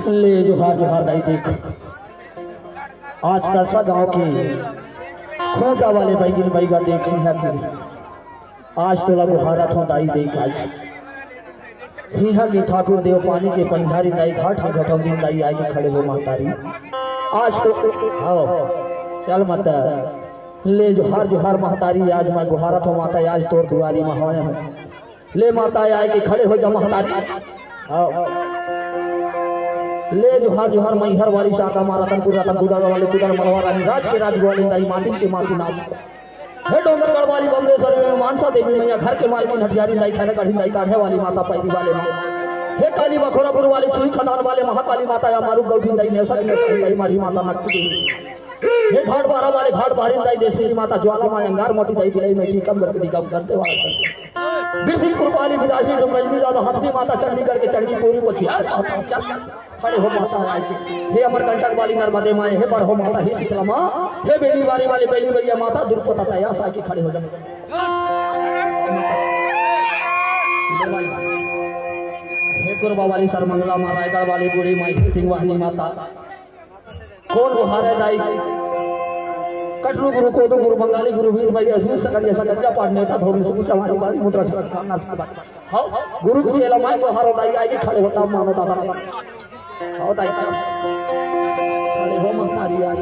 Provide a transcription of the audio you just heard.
ले जोहार जोहार दाई देख आज सरसा गांव के खोटा वाले बैगिन बैगा देखी है फिर आज तो लगो हारत हो दाई देख आज हिहा के ठाकुर देव पानी के पंधारी दाई घाट है घटों दिन दाई आगे खड़े हो मातारी आज तो आओ चल माता ले जोहार महतारी आज मैं गुहारत हो माता आज तोर दुआरी में होए हूं ले माता आए के खड़े हो जा महतारी आओ ले जोहार मैहर वाली शाखा मारा तनपुर रतनपुर वाले पुदर मलवा रानी राज के राज वाली दाई माटी के माटी नाच हे डोंगरगढ़ वाली बम्बेश्वर में मानसा देवी मैया घर के मालकिन हटियारी दाई खाने कढ़ी दाई काढ़े वाली माता पैदी वाले मां हे काली बखोरापुर वाली सुई खदान वाले महाकाली माता या मारू गौठी दाई नेसक ने दाई मारी माता नक्की हे घाट बारा वाले घाट बारिन दाई देशरी माता ज्वाला मां अंगार मोटी दाई बिलाई में टीकम करके टीकम करते वाला बिरसिंहपुर वाली विदासी डुमरजनी दादा हथनी माता चंडीगढ़ के चढ़ी पूरी को खड़े हो माता आए हे अमरकंटक वाली नर्मदे माए हे पर हो माता हे शीतला मां हे बेली वाली वाली बेली भैया माता दुर्पोता तया सा के खड़े हो जा हे कुरबा वाली सरमंगला मां रायगढ़ वाली बूढ़ी माई सिंह वाहनी माता कौन गुहारे दाई कटरू गुरु कोदो गुरु बंगाली गुरु वीर भाई असीम सकल सकजा पाड़ने का धोनी से पूछा हमारी बारी मुद्रा से खाना हां गुरु की चेला माई को हारो दाई आगे खड़े होता मानो दादा हां दाई खड़े हो महतारी आज